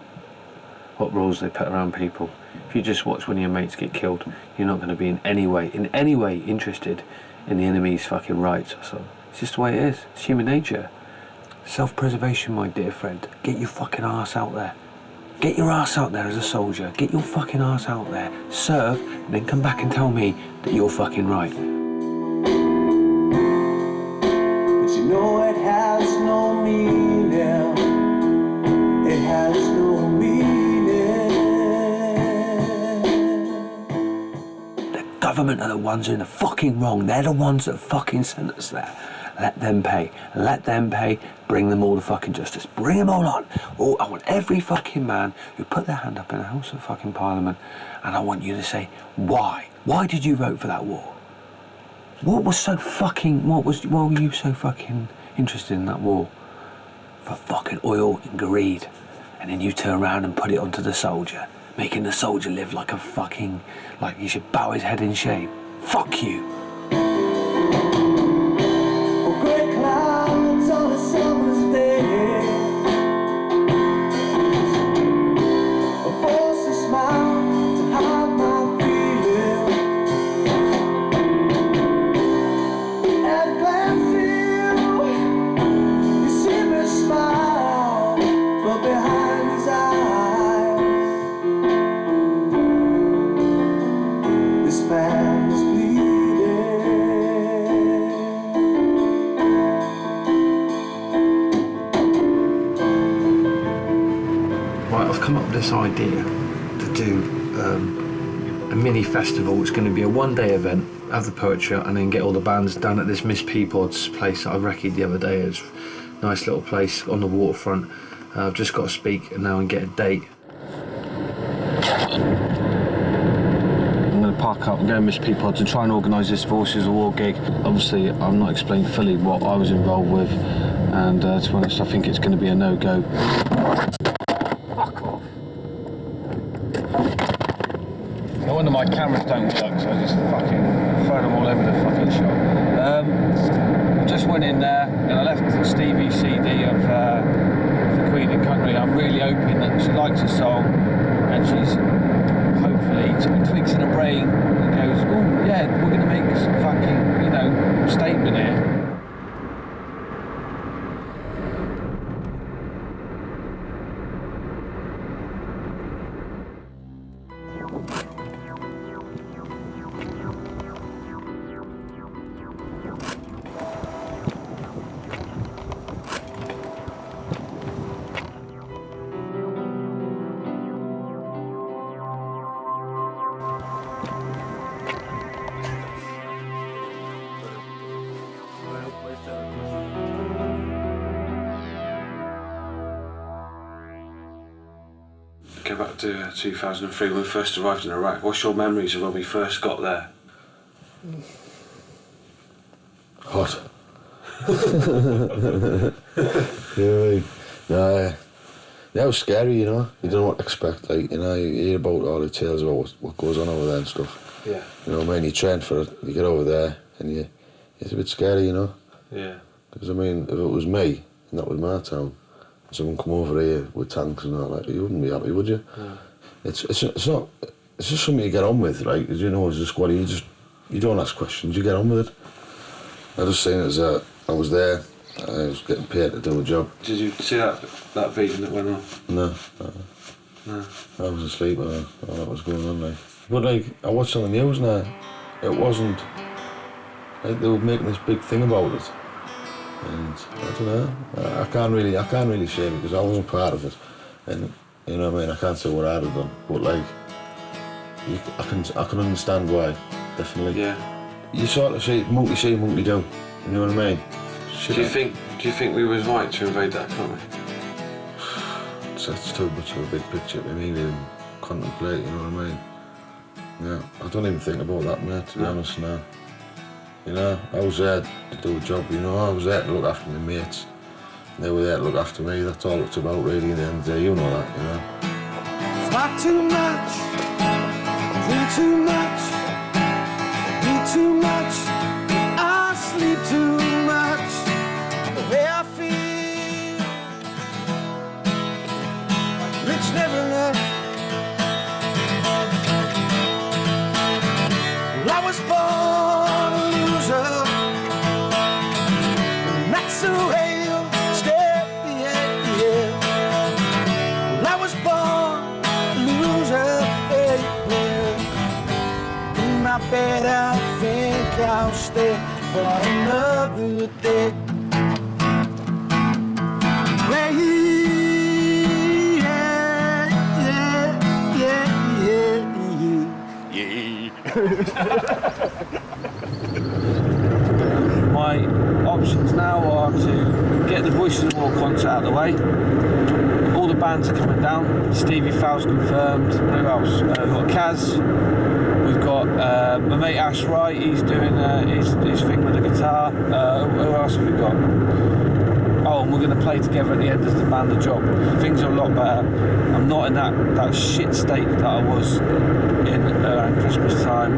rules they put around people. If you just watch one of your mates get killed, you're not going to be in any way interested in the enemy's fucking rights or so. It's just the way it is. It's human nature. Self-preservation, my dear friend. Get your fucking arse out there. Get your ass out there as a soldier. Get your fucking ass out there. Serve, and then come back and tell me that you're fucking right. But you know it has no meaning. It has no meaning. The government are the ones in the fucking wrong. They're the ones that fucking sent us there. Let them pay. Let them pay. Bring them all to fucking justice. Bring them all on. Oh, I want every fucking man who put their hand up in the House of fucking Parliament, and I want you to say, why? Why did you vote for that war? Why were you so fucking interested in that war? For fucking oil and greed. And then you turn around and put it onto the soldier, making the soldier live like a fucking, like he should bow his head in shame. Fuck you. Grey clouds on a summer's day. A forced to smile to hide my feeling. At a glance you see me smile, but behind his eyes, this man is I've come up with this idea to do a mini festival. It's going to be a one-day event, have the poetry and then get all the bands down at this Miss Peapod's place that I recce'd the other day. It's a nice little place on the waterfront. I've just got to speak now and get a date. And park up and go and miss people to try and organise this Voices of War gig. Obviously, I'm not explaining fully what I was involved with, and to be honest, I think it's going to be a no-go. Fuck off. No wonder my cameras don't work, so I just fucking throw them all over the fucking shop. Just went in there and I left Stevie's CD of The Queen and Country. I'm really hoping that she likes the song and she's hopefully tweaks in her brain and goes, oh yeah, we're going to make some fucking, you know, statement here. Go back to 2003 when we first arrived in Iraq. What's your memories of when we first got there? Hot. Yeah, no, yeah, it was scary, you know. You don't know what to expect. Like, you know, you hear about all the tales about what goes on over there and stuff. Yeah. You know, man, you train for it. You get over there, and it's a bit scary, you know. Yeah. Because I mean, if it was me and that was my town, someone come over here with tanks and all that, you wouldn't be happy, would you? No. It's not. It's just something you get on with, right? Because you know, as a squad, you don't ask questions. You get on with it. I just seen it as I was there. I was getting paid to do a job. Did you see that beating that went on? No. No. I was asleep when all that was going on. Like, but like I watched on the news now. It wasn't like they were making this big thing about it. And I don't know. I can't really say because I wasn't part of it, and you know what I mean. I can't say what I'd have done, but like, I can understand why, definitely. Yeah. You sort of see monkey do. You know what I mean? Do you think we was right to invade that country? It's too much of a big picture to me to contemplate. You know what I mean? Yeah. I don't even think about that, mate. To be honest, now. You know, I was there to do a job, you know, I was there to look after my mates. They were there to look after me, that's all it's about really, in the end of the day, you know that, you know. Talk too much, drink too much, eat too much, I sleep too much, the way I feel, rich never enough. Well, I was born a loser, and that's the way you stay, yeah. Well, I was born a loser, yeah. In my bed I think I'll stay for another day. My options now are to get the Voices of War concert out of the way. All the bands are coming down. Stevie Fowles confirmed. Who else? We've got Kaz. We've got my mate Ash Wright. He's doing his thing with the guitar. Who else have we got? Oh, and we're going to play together at the end as the band The Job. Things are a lot better. I'm not in that shit state that I was in around Christmas time.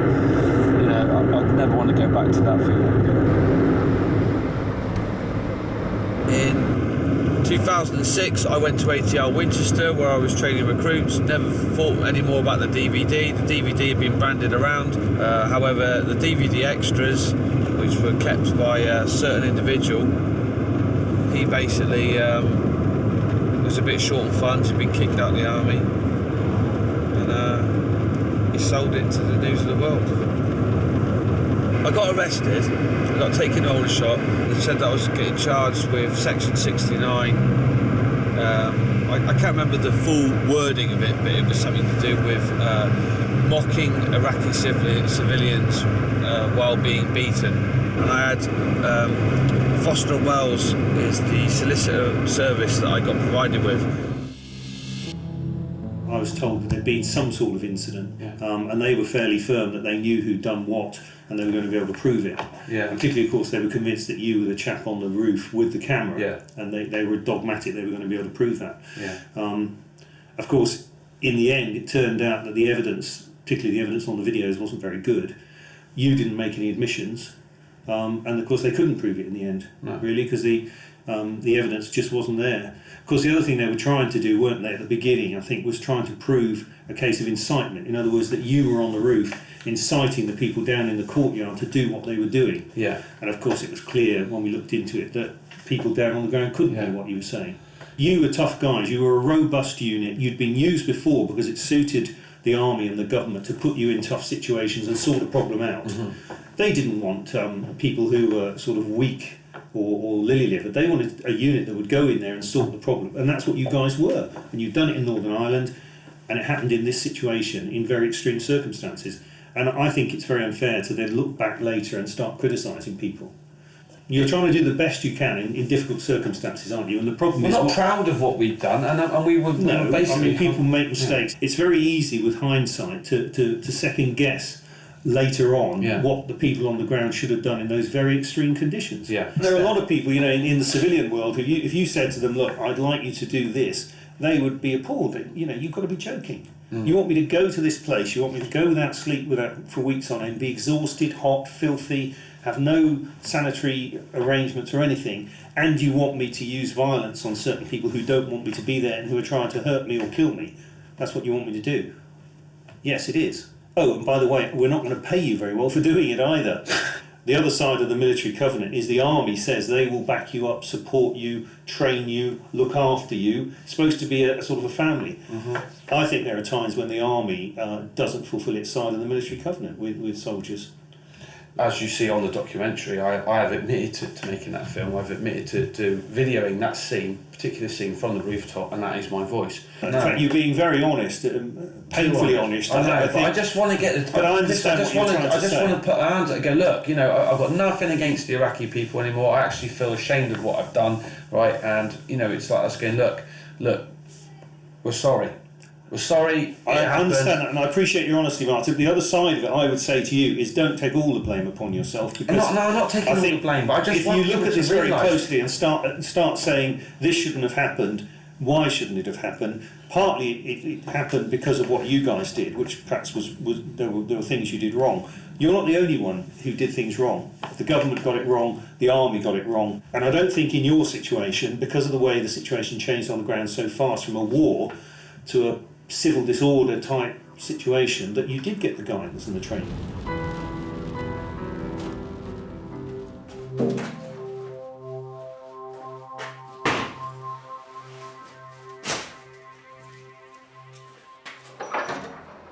You know, I'd never want to go back to that feeling again. In 2006, I went to ATL Winchester where I was training recruits. Never thought any more about the DVD. The DVD had been branded around. However, the DVD extras, which were kept by a certain individual, he basically was a bit short on funds. He'd been kicked out of the army, and he sold it to the News of the World. I got arrested. I got taken to Aldershot. They said that I was getting charged with Section 69. I can't remember the full wording of it, but it was something to do with mocking Iraqi civilians while being beaten. And I had Foster & Wells is the solicitor service that I got provided with. I was told that there'd been some sort of incident, and they were fairly firm that they knew who'd done what, and they were going to be able to prove it. And particularly, of course, they were convinced that you were the chap on the roof with the camera, and they were dogmatic they were going to be able to prove that. Of course, in the end, it turned out that the evidence, particularly the evidence on the videos, wasn't very good. You didn't make any admissions, and of course they couldn't prove it in the end, really, because the evidence just wasn't there. Of course, the other thing they were trying to do, weren't they, at the beginning, I think, was trying to prove a case of incitement. In other words, that you were on the roof inciting the people down in the courtyard to do what they were doing. And of course it was clear when we looked into it that people down on the ground couldn't do what you were saying. You were tough guys, you were a robust unit, you'd been used before because it suited the army and the government to put you in tough situations and sort the problem out. They didn't want people who were sort of weak or lily-livered. They wanted a unit that would go in there and sort the problem, and that's what you guys were. And you've done it in Northern Ireland, and it happened in this situation in very extreme circumstances. And I think it's very unfair to then look back later and start criticising people. You're trying to do the best you can in difficult circumstances, aren't you? And the problem is... We're not proud of what we've done, and we were basically... I mean, people make mistakes. It's very easy with hindsight to second guess later on what the people on the ground should have done in those very extreme conditions. There are a lot of people, you know, in the civilian world who, if you said to them, look, I'd like you to do this, they would be appalled. You know, you've got to be joking. You want me to go to this place, you want me to go without sleep for weeks on end, be exhausted, hot, filthy, have no sanitary arrangements or anything, and you want me to use violence on certain people who don't want me to be there and who are trying to hurt me or kill me. That's what you want me to do. Yes, it is. Oh, and by the way, we're not going to pay you very well for doing it either. The other side of the military covenant is the army says they will back you up, support you, train you, look after you. It's supposed to be a sort of a family. I think there are times when the army doesn't fulfil its side of the military covenant with soldiers. As you see on the documentary, I have admitted to making that film. I've admitted to videoing that scene, particular scene from the rooftop, and that is my voice. In fact, you're being very honest, painfully honest. I think. I just want to get. But I understand what you're trying to say. I just want to put my hands up and go, look, you know, I've got nothing against the Iraqi people anymore. I actually feel ashamed of what I've done, right? And you know, it's like us going, look, we're sorry. We're sorry. I understand that, and I appreciate your honesty, Martin. The other side of it, I would say to you, is don't take all the blame upon yourself. Because I'm not taking all the blame, but I just want if you look at this very realise closely and start saying this shouldn't have happened, why shouldn't it have happened? Partly it happened because of what you guys did, which perhaps was there were things you did wrong. You're not the only one who did things wrong. The government got it wrong, the army got it wrong, and I don't think in your situation, because of the way the situation changed on the ground so fast from a war to a civil disorder type situation, that you did get the guidance and the training.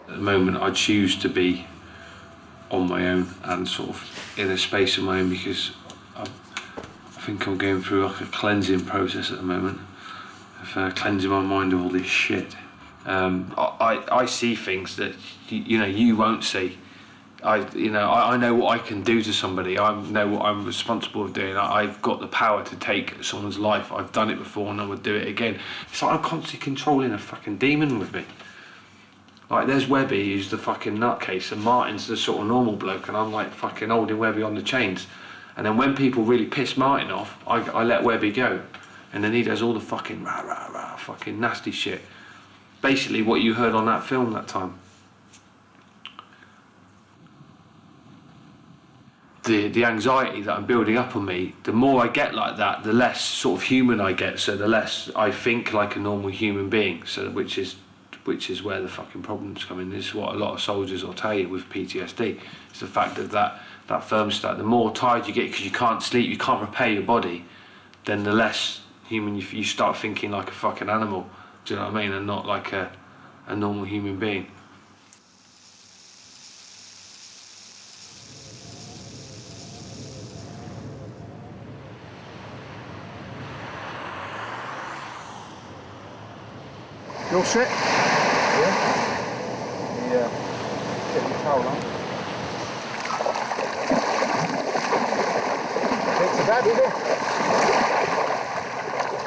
At the moment I choose to be on my own and sort of in a space of my own, because I think I'm going through like a cleansing process at the moment of cleansing my mind of all this shit. I see things that you won't see. I know what I can do to somebody. I know what I'm responsible for doing. I've got the power to take someone's life. I've done it before and I would do it again. It's like I'm constantly controlling a fucking demon with me. Like there's Webby, who's the fucking nutcase, and Martin's the sort of normal bloke, and I'm like fucking holding Webby on the chains. And then when people really piss Martin off, I let Webby go, and then he does all the fucking rah rah rah fucking nasty shit. Basically what you heard on that film that time. The anxiety that I'm building up on me, the more I get like that, the less sort of human I get, so the less I think like a normal human being, so which is where the fucking problems come in. This is what a lot of soldiers will tell you with PTSD. It's the fact that firm state, the more tired you get because you can't sleep, you can't repair your body, then the less human you start thinking like a fucking animal. Do you know what I mean? And not like a normal human being. You'll sit? Yeah. Get your towel on. It's bad, isn't it?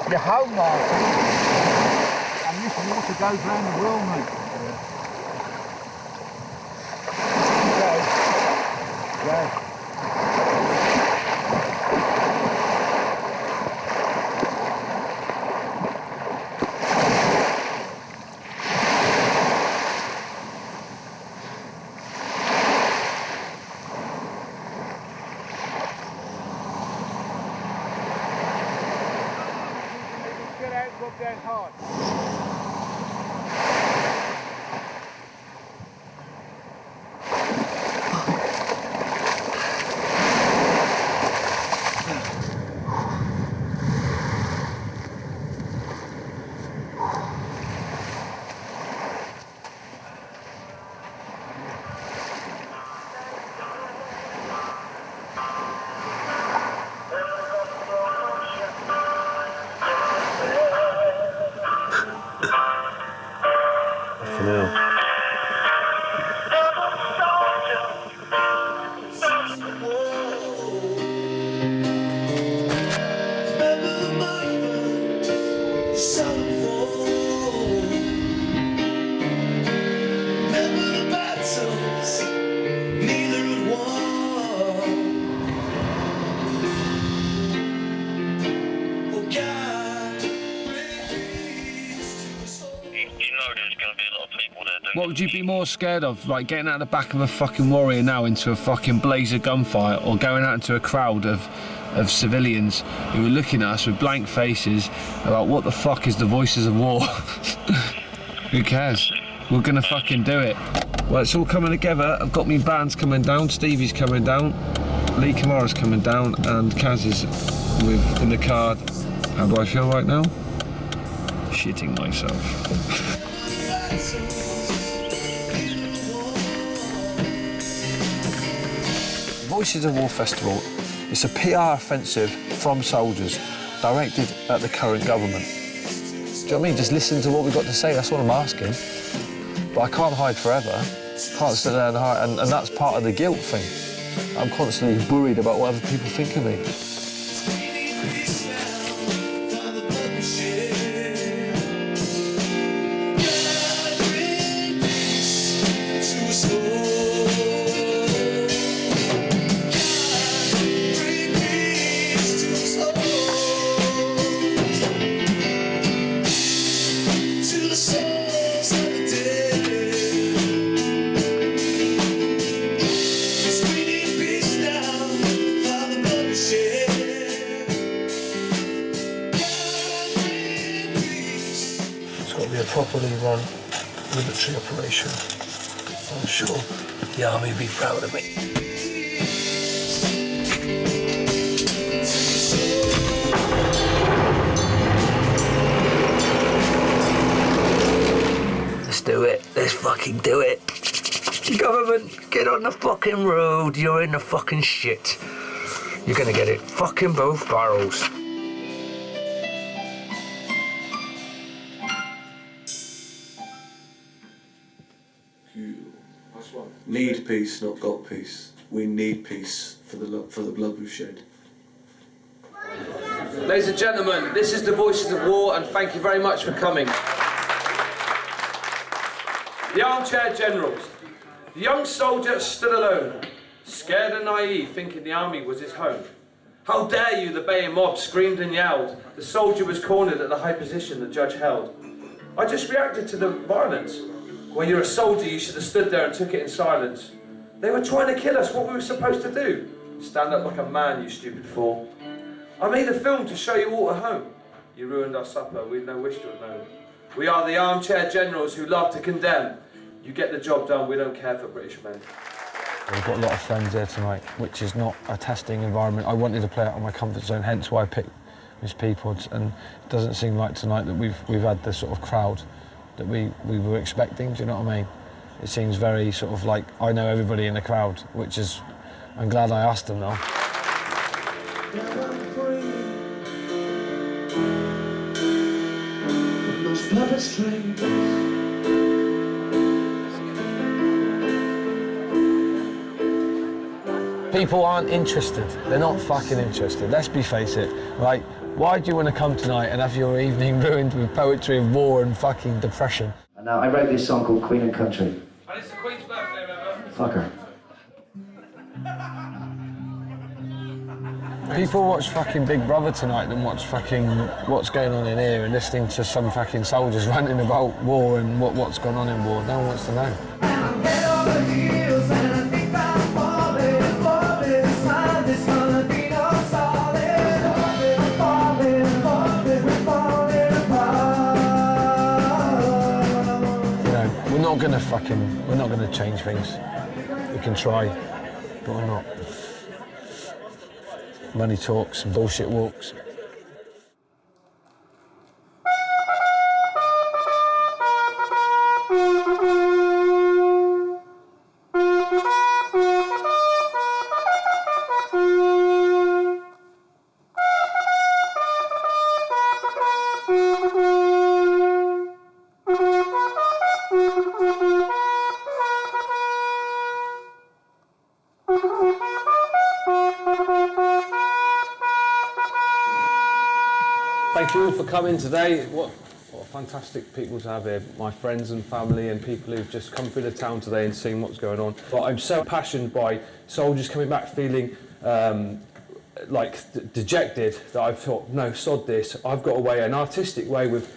You're home, Martin. And Listen, you to go round the world, mate. Go. Get out, go down hard. What would you be more scared of? Like getting out the back of a fucking warrior now into a fucking blaze of gunfire, or going out into a crowd of civilians who are looking at us with blank faces about what the fuck is the voices of war? Who cares? We're gonna fucking do it. Well, it's all coming together. I've got me bands coming down, Stevie's coming down, Lee Kamara's coming down, and Kaz is in the car. How do I feel right now? Shitting myself. Voices of War Festival. It's a PR offensive from soldiers directed at the current government. Do you know what I mean? Just listen to what we've got to say, that's what I'm asking. But I can't hide forever. Can't sit there and hide, and that's part of the guilt thing. I'm constantly worried about what other people think of me. Properly run military operation. I'm sure the army will be proud of me. Let's do it. Let's fucking do it. Government, get on the fucking road. You're in the fucking shit. You're gonna get it fucking both barrels. Need peace, not got peace. We need peace for the blood we've shed. Ladies and gentlemen, this is the Voices of War, and thank you very much for coming. The Armchair Generals. The young soldier stood alone, scared and naive, thinking the army was his home. How dare you, the baying mob screamed and yelled. The soldier was cornered at the high position the judge held. I just reacted to the violence. When you're a soldier, you should have stood there and took it in silence. They were trying to kill us. What were we supposed to do? Stand up like a man, you stupid fool. I made a film to show you all at home. You ruined our supper. We'd no wish to have known. We are the Armchair Generals who love to condemn. You get the job done. We don't care for British men. We've got a lot of friends here tonight, which is not a testing environment. I wanted to play out of my comfort zone, hence why I picked Miss Peapods. And it doesn't seem like tonight that we've had the sort of crowd that we were expecting, do you know what I mean? It seems very sort of like I know everybody in the crowd, which is, I'm glad I asked them though. People aren't interested. They're not fucking interested. Let's face it. Like, Why do you want to come tonight and have your evening ruined with poetry of war and fucking depression? And I wrote this song called Queen and Country. And it's the Queen's birthday, remember? Fuck her. People watch fucking Big Brother tonight than watch fucking what's going on in here and listening to some fucking soldiers ranting about war and what's going on in war. No one wants to know. We're not gonna change things. We can try, but we're not. Money talks and bullshit walks. Thank you all for coming today. What fantastic people to have here. My friends and family and people who've just come through the town today and seen what's going on. But I'm so passionate by soldiers coming back feeling dejected that I've thought, no, sod this. I've got a way, an artistic way with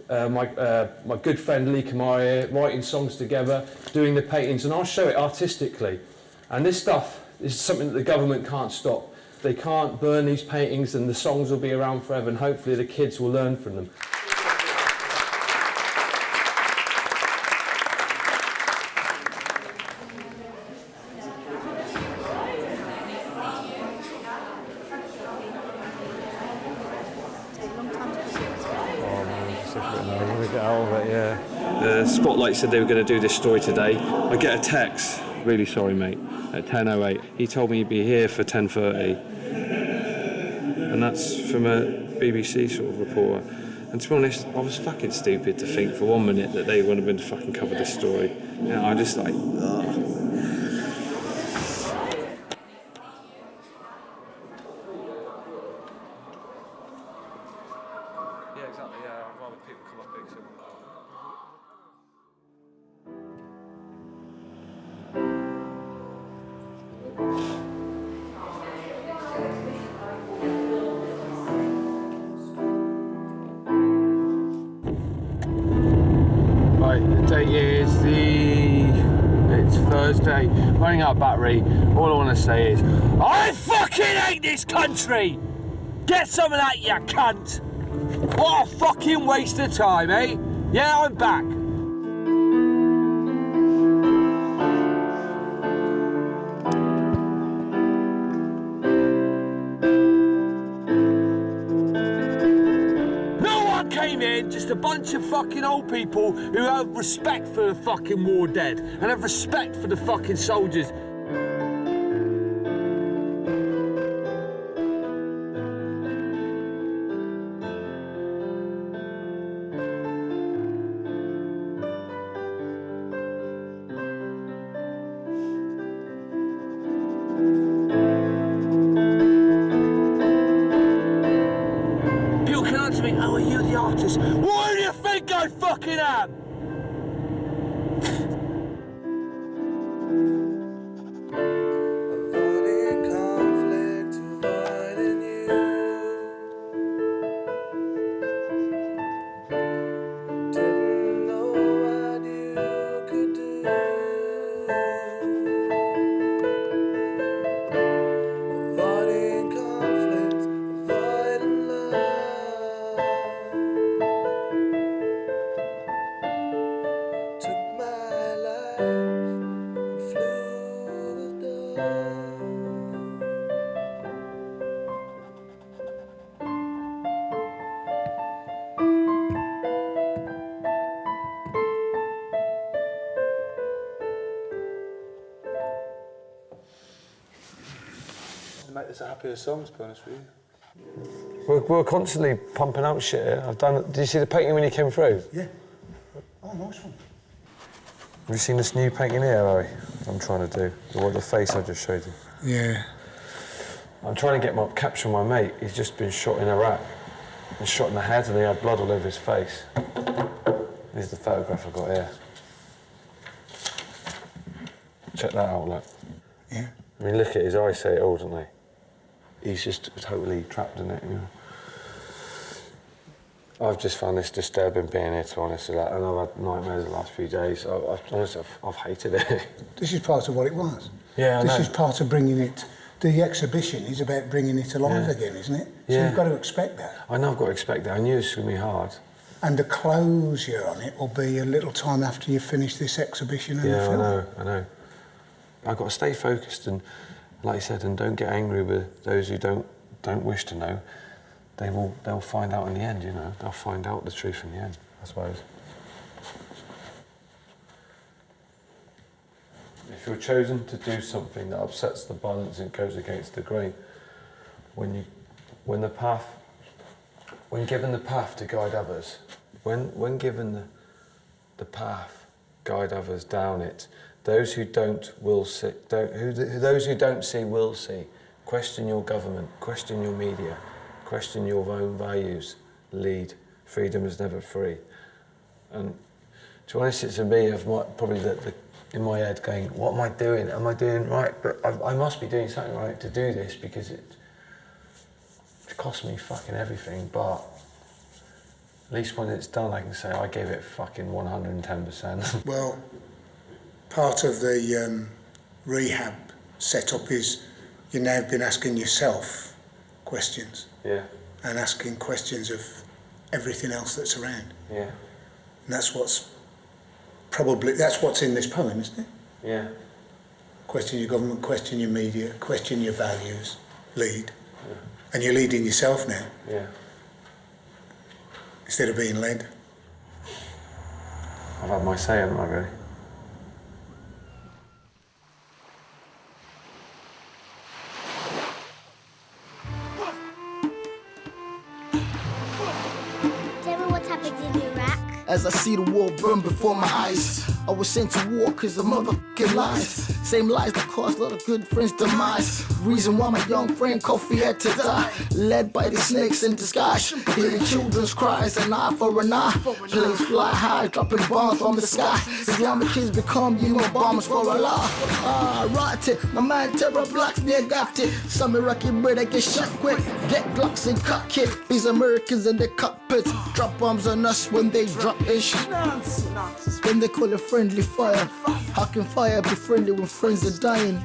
my good friend Lee Amara here, writing songs together, doing the paintings, and I'll show it artistically. And this stuff is something that the government can't stop. They can't burn these paintings and the songs will be around forever and hopefully the kids will learn from them. The Spotlight said they were going to do this story today. I get a text, really sorry mate, at 10:08. He told me he'd be here for 10:30. And that's from a BBC sort of reporter. And to be honest, I was fucking stupid to think for 1 minute that they would have been to fucking cover this story. You know, I'm just like, ugh. It's Thursday, running out of battery. All I want to say is, I fucking hate this country! Get some of that, you cunt! What a fucking waste of time, eh? Yeah, I'm back. Just a bunch of fucking old people who have respect for the fucking war dead and have respect for the fucking soldiers. Oh, are you the artist? What do you think I fucking am? Make this a happier song, to be honest with you. We're constantly pumping out shit here. Did you see the painting when you came through? Yeah. Oh, nice one. Have you seen this new painting here, Larry? I'm trying to do. The face I just showed you. Yeah. I'm trying to capture my mate. He's just been shot in Iraq. And shot in the head and he had blood all over his face. Here's the photograph I've got here. Check that out, look. Yeah. I mean, look at his eyes say it all, don't they? He's just totally trapped in it, you know. I've just found this disturbing being here, to be honest with that, and I've had nightmares the last few days. Honestly, I've hated it. This is part of what it was. Yeah, I know. This is part of bringing it. The exhibition is about bringing it alive again, isn't it? So Yeah. you've got to expect that. I know I've got to expect that. I knew it was going to be hard. And the closure on it will be a little time after you finish this exhibition and the Yeah, film. I know. I've got to stay focused and, like I said, and don't get angry with those who don't wish to know. They'll find out in the end, you know. They'll find out the truth in the end, I suppose. If you're chosen to do something that upsets the balance and goes against the grain, when given the path to guide others, when given the path, guide others down it, those who don't will see. Those who don't see will see. Question your government. Question your media. Question your own values. Lead. Freedom is never free. And to be honest, it's a me of probably in my head going, what am I doing? Am I doing right? But I must be doing something right to do this because it cost me fucking everything. But at least when it's done, I can say I gave it fucking 110%. Well, part of the rehab setup is you've now been asking yourself questions. Yeah. And asking questions of everything else that's around. Yeah. And that's what's in this poem, isn't it? Yeah. Question your government, question your media, question your values, lead. Yeah. And you're leading yourself now. Yeah. Instead of being led. I've had my say, haven't I, really? As I see the war burn before my eyes, I was sent to war cause of motherfucking lies. Same lies that caused a lot of good friends' demise. Reason why my young friend Kofi had to die. Led by the snakes in disguise. Hearing children's cries, an eye for an eye. Planes fly high, dropping bombs from the sky. Islamic kids become human bombers for Allah. Rotted, my mind terror blocks near got it. Some Iraqi brother get shot quick. Get Glocks and cock it. These Americans in their cockpits. Drop bombs on us when they drop in shit. Then they call it friendly fire. How can fire be friendly when friends are dying?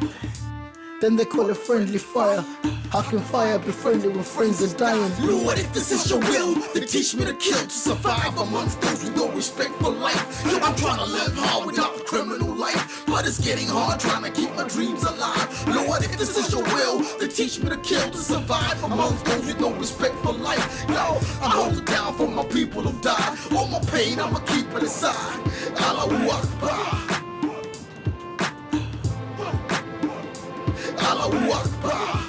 Then they call it friendly fire. How can fire be friendly when friends are dying? Lord, if this is your will, then teach me to kill, to survive amongst those with no respect for life. Yo, I'm trying to live hard without a criminal life, but it's getting hard trying to keep my dreams alive. Lord, if this is your will, then teach me to kill, to survive amongst those with no respect for life. Yo, I'm holding down for my people who died. All my pain, I'ma keep it aside. Allahu Akbar. Allahu Akbar.